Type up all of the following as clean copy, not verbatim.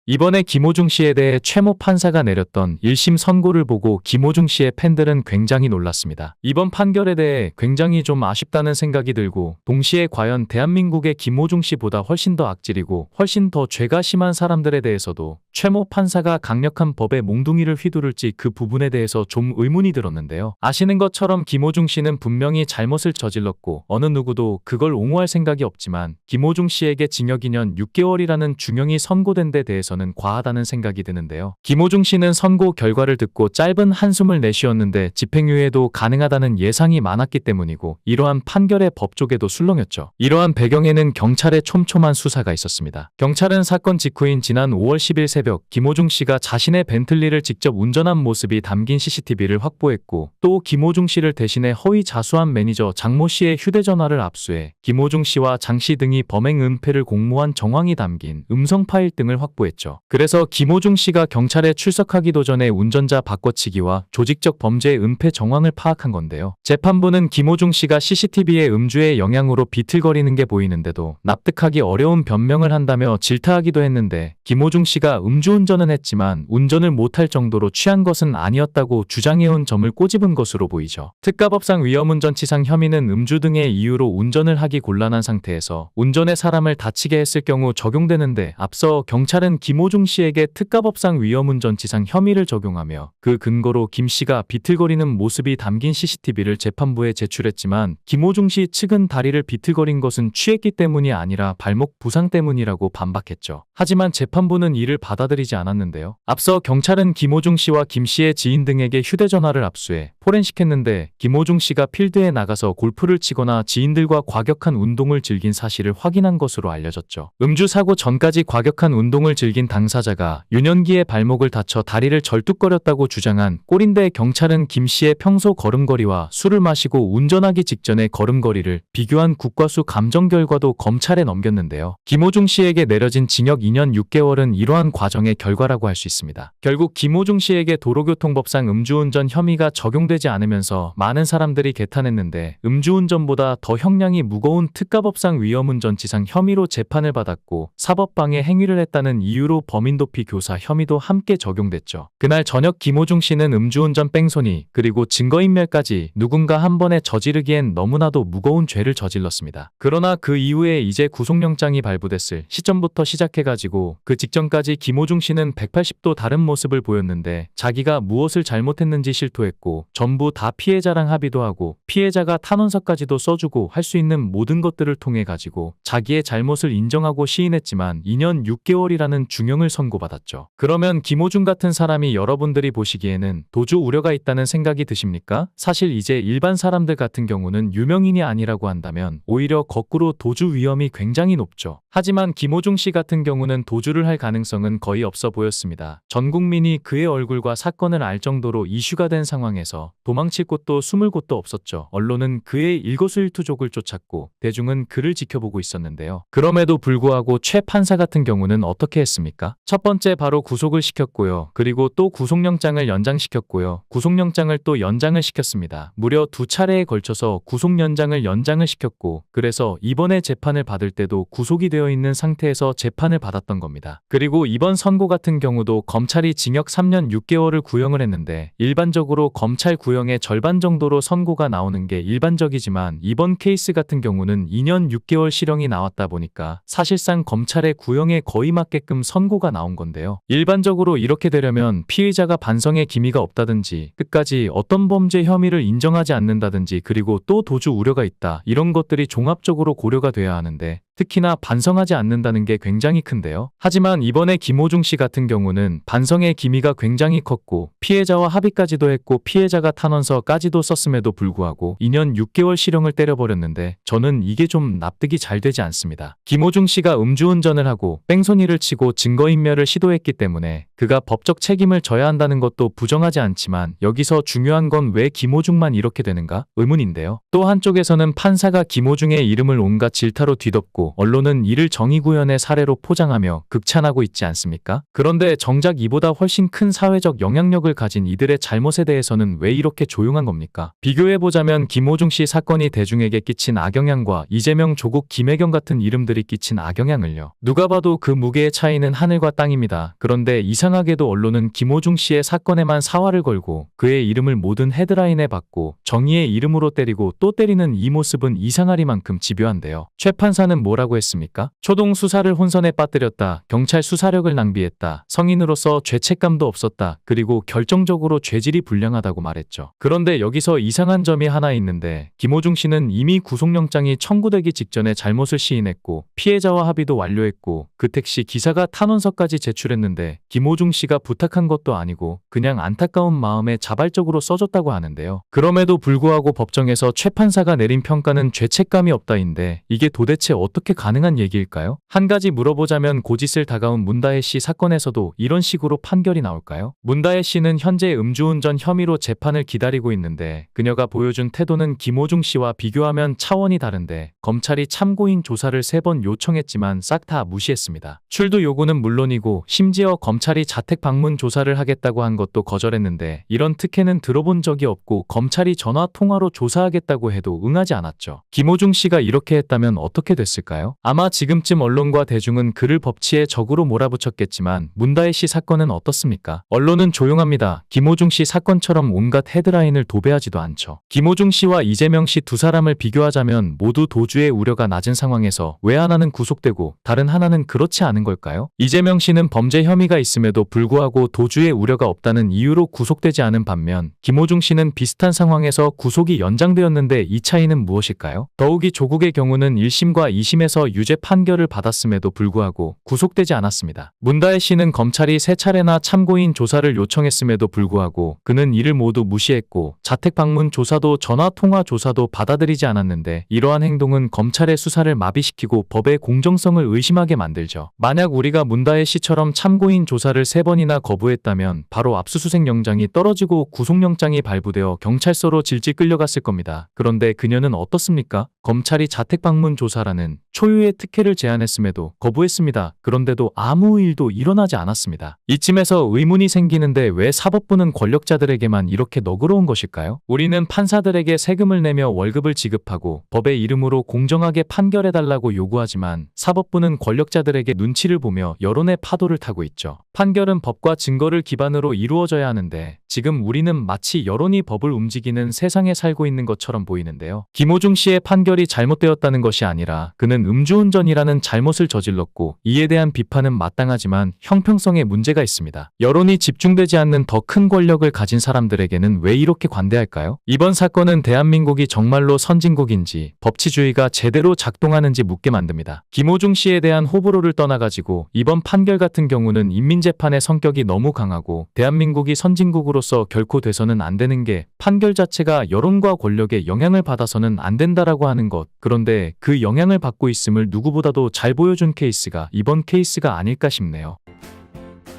이번에 김호중 씨에 대해 최모 판사가 내렸던 1심 선고를 보고 김호중 씨의 팬들은 굉장히 놀랐습니다. 이번 판결에 대해 굉장히 좀 아쉽다는 생각이 들고, 동시에 과연 대한민국의 김호중 씨보다 훨씬 더 악질이고 훨씬 더 죄가 심한 사람들에 대해서도 최모 판사가 강력한 법의 몽둥이를 휘두를지 그 부분에 대해서 좀 의문이 들었는데요. 아시는 것처럼 김호중 씨는 분명히 잘못을 저질렀고 어느 누구도 그걸 옹호할 생각이 없지만, 김호중 씨에게 징역 2년 6개월이라는 중형이 선고된 데 대해서는 과하다는 생각이 드는데요. 김호중 씨는 선고 결과를 듣고 짧은 한숨을 내쉬었는데 집행유예도 가능하다는 예상이 많았기 때문이고, 이러한 판결의 법조계도 술렁였죠. 이러한 배경에는 경찰의 촘촘한 수사가 있었습니다. 경찰은 사건 직후인 지난 5월 10일 새벽 김호중 씨가 자신의 벤틀리를 직접 운전한 모습이 담긴 CCTV를 확보했고, 또 김호중 씨를 대신해 허위 자수한 매니저 장모 씨의 휴대전화를 압수해 김호중 씨와 장 씨 등이 범행 은폐를 공모한 정황이 담긴 음성 파일 등을 확보했죠. 그래서 김호중 씨가 경찰에 출석하기도 전에 운전자 바꿔치기와 조직적 범죄의 은폐 정황을 파악한 건데요. 재판부는 김호중 씨가 CCTV의 음주의 영향으로 비틀거리는 게 보이는데도 납득하기 어려운 변명을 한다며 질타하기도 했는데, 김호중 씨가 음주운전은 했지만 운전을 못할 정도로 취한 것은 아니었다고 주장해온 점을 꼬집은 것으로 보이죠. 특가법상 위험운전치상 혐의는 음주 등의 이유로 운전을 하기 곤란한 상태에서 운전에 사람을 다치게 했을 경우 적용되는데, 앞서 경찰은 김호중 씨에게 특가법상 위험운전치상 혐의를 적용하며 그 근거로 김 씨가 비틀거리는 모습이 담긴 CCTV를 재판부에 제출했지만, 김호중 씨 측은 다리를 비틀거린 것은 취했기 때문이 아니라 발목 부상 때문이라고 반박했죠. 하지만 재판부는 이를 받아들이지 않았는데요. 앞서 경찰은 김호중 씨와 김 씨의 지인 등에게 휴대전화를 압수해 포렌식했는데, 김호중 씨가 필드에 나가서 골프를 치거나 지인들과 과격한 운동을 즐긴 사실을 확인한 것으로 알려졌죠. 음주 사고 전까지 과격한 운동을 즐긴 당사자가 유년기에 발목을 다쳐 다리를 절뚝거렸다고 주장한 꼴인데, 경찰은 김 씨의 평소 걸음걸이와 술을 마시고 운전하기 직전의 걸음걸이를 비교한 국과수 감정 결과도 검찰에 넘겼는데요. 김호중 씨에게 내려진 징역 2년 6개월은 이러한 과정의 결과라고 할 수 있습니다. 결국 김호중 씨에게 도로교통법상 음주운전 혐의가 적용되지 않으면서 많은 사람들이 개탄했는데, 음주운전보다 더 형량이 무거운 특가법상 위험운전치상 혐의로 재판을 받았고, 사법방해 행위를 했다는 이유로 범인도피 교사 혐의도 함께 적용됐죠. 그날 저녁 김호중 씨는 음주운전 뺑소니 그리고 증거인멸까지 누군가 한 번에 저지르기엔 너무나도 무거운 죄를 저질렀습니다. 그러나 그 이후에 이제 구속영장이 발부됐을 시점부터 시작해가지고 그 직전까지 김호중 씨는 180도 다른 모습을 보였는데, 자기가 무엇을 잘못했는지 실토했고 전부 다 피해자랑 합의도 하고 피해자가 탄원서까지도 써주고 할 수 있는 모든 것들을 통해 가지고 자기의 잘못을 인정하고 시인했지만 2년 6개월이라는 중형을 선고받았죠. 그러면 김호중 같은 사람이 여러분들이 보시기에는 도주 우려가 있다는 생각이 드십니까? 사실 이제 일반 사람들 같은 경우는 유명인이 아니라고 한다면 오히려 거꾸로 도주 위험이 굉장히 높죠. 하지만 김호중 씨 같은 경우는 도주를 할 가능성은 거의 없어 보였습니다. 전 국민이 그의 얼굴과 사건을 알 정도로 이슈가 된 상황에서 도망칠 곳도 숨을 곳도 없었죠. 언론은 그의 일거수일투족을 쫓았고 대중은 그를 지켜보고 있었는데요. 그럼에도 불구하고 최 판사 같은 경우는 어떻게 했습니까? 첫 번째 바로 구속을 시켰고요. 그리고 또 구속영장을 연장시켰고요. 구속영장을 또 연장을 시켰습니다. 무려 2차례에 걸쳐서 구속연장을 연장을 시켰고, 그래서 이번에 재판을 받을 때도 구속이 되어 있는 상태에서 재판을 받았던 겁니다. 그리고 이번 선고 같은 경우도 검찰이 징역 3년 6개월을 구형을 했는데, 일반적으로 검찰 구형의 절반 정도로 선고가 나오는 게 일반적이지만 이번 케이스 같은 경우는 2년 6개월 실형이 나왔다 보니까 사실상 검찰의 구형에 거의 맞게끔 선고가 나온 건데요. 일반적으로 이렇게 되려면 피의자가 반성의 기미가 없다든지 끝까지 어떤 범죄 혐의를 인정하지 않는다든지 그리고 또 도주 우려가 있다, 이런 것들이 종합적으로 고려가 돼야 하는데, 특히나 반성하지 않는다는 게 굉장히 큰데요. 하지만 이번에 김호중 씨 같은 경우는 반성의 기미가 굉장히 컸고 피해자와 합의까지도 했고 피해자가 탄원서까지도 썼음에도 불구하고 2년 6개월 실형을 때려버렸는데, 저는 이게 좀 납득이 잘 되지 않습니다. 김호중 씨가 음주운전을 하고 뺑소니를 치고 증거인멸을 시도했기 때문에 그 그가 법적 책임을 져야 한다는 것도 부정하지 않지만 여기서 중요한 건 왜 김호중만 이렇게 되는가 의문인데요. 또 한쪽에서는 판사가 김호중의 이름을 온갖 질타로 뒤덮고 언론은 이를 정의구현의 사례로 포장하며 극찬하고 있지 않습니까? 그런데 정작 이보다 훨씬 큰 사회적 영향력을 가진 이들의 잘못에 대해서는 왜 이렇게 조용한 겁니까? 비교해보자면 김호중 씨 사건이 대중에게 끼친 악영향과 이재명, 조국, 김혜경 같은 이름들이 끼친 악영향을요. 누가 봐도 그 무게의 차이는 하늘과 땅입니다. 그런데 이상하게도 언론은 김호중 씨의 사건에만 사활을 걸고 그의 이름을 모든 헤드라인에 받고 정의의 이름으로 때리고 또 때리는 이 모습은 이상하리만큼 집요한데요. 최 판사는 뭐라고 했습니까? 초동 수사를 혼선에 빠뜨렸다. 경찰 수사력을 낭비했다. 성인으로서 죄책감도 없었다. 그리고 결정적으로 죄질이 불량하다고 말했죠. 그런데 여기서 이상한 점이 하나 있는데 김호중 씨는 이미 구속영장이 청구되기 직전에 잘못을 시인했고 피해자와 합의도 완료했고 그 택시 기사가 탄원서까지 제출했는데 김호중 씨가 부탁한 것도 아니고 그냥 안타까운 마음에 자발적으로 써줬다고 하는데요. 그럼에도 불구하고 법정에서 최 판사가 내린 평가는 죄책감이 없다인데 이게 도대체 어떻게 가능한 얘기일까요? 한 가지 물어보자면 고짓을 다가온 문다혜 씨 사건에서도 이런 식으로 판결이 나올까요? 문다혜 씨는 현재 음주운전 혐의로 재판을 기다리고 있는데 그녀가 보여준 태도는 김호중 씨와 비교하면 차원이 다른데 검찰이 참고인 조사를 3번 요청했지만 싹 다 무시했습니다. 출두 요구는 물론이고 심지어 검찰이 자택 방문 조사를 하겠다고 한 것도 거절했는데 이런 특혜는 들어본 적이 없고 검찰이 전화 통화로 조사하겠다고 해도 응하지 않았죠. 김호중 씨가 이렇게 했다면 어떻게 됐을까요? 아마 지금쯤 언론과 대중은 그를 법치에 적으로 몰아붙였겠지만 문다혜 씨 사건은 어떻습니까? 언론은 조용합니다. 김호중 씨 사건처럼 온갖 헤드라인을 도배하지도 않죠. 김호중 씨와 이재명 씨 두 사람을 비교하자면 모두 도주의 우려가 낮은 상황에서 왜 하나는 구속되고 다른 하나는 그렇지 않은 걸까요? 이재명 씨는 범죄 혐의가 있음에도 불구하고 도주의 우려가 없다는 이유로 구속되지 않은 반면 김호중 씨는 비슷한 상황에서 구속이 연장되었는데 이 차이는 무엇일까요? 더욱이 조국의 경우는 1심과 2심에서 유죄 판결을 받았음에도 불구하고 구속되지 않았습니다. 문다혜 씨는 검찰이 3차례나 참고인 조사를 요청했음에도 불구하고 그는 이를 모두 무시했고 자택 방문 조사도 전화 통화 조사도 받아들이지 않았는데 이러한 행동은 검찰의 수사를 마비시키고 법의 공정성을 의심하게 만들죠. 만약 우리가 문다혜 씨처럼 참고인 조사를 3번이나 거부했다면 바로 압수수색 영장이 떨어지고 구속영장이 발부되어 경찰서로 질질 끌려갔을 겁니다. 그런데 그녀는 어떻습니까? 검찰이 자택 방문 조사라는 초유의 특혜를 제안했음에도 거부했습니다. 그런데도 아무 일도 일어나지 않았습니다. 이쯤에서 의문이 생기는데 왜 사법부는 권력자들에게만 이렇게 너그러운 것일까요? 우리는 판사들에게 세금을 내며 월급을 지급하고 법의 이름으로 공정하게 판결해달라고 요구하지만 사법부는 권력자들에게 눈치를 보며 여론의 파도를 타고 있죠. 판결은 법과 증거를 기반으로 이루어져야 하는데 지금 우리는 마치 여론이 법을 움직이는 세상에 살고 있는 것처럼 보이는데요. 김호중 씨의 판결이 잘못되었다는 것이 아니라 그는 음주운전이라는 잘못을 저질렀고 이에 대한 비판은 마땅하지만 형평성에 문제가 있습니다. 여론이 집중되지 않는 더 큰 권력을 가진 사람들에게는 왜 이렇게 관대할까요? 이번 사건은 대한민국이 정말로 선진국인지 법치주의가 제대로 작동하는지 묻게 만듭니다. 김호중 씨에 대한 호불호를 떠나가지고 이번 판결 같은 경우는 인민재판의 성격이 너무 강하고 대한민국이 선진국으로서 결코 돼서는 안 되는 게 판결 자체가 여론과 권력에 영향을 받아서는 안 된다라고 하는 것. 그런데 그 영향을 받고 있음을 누구보다도 잘 보여준 케이스가 이번 케이스가 아닐까 싶네요.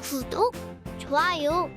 구독, 좋아요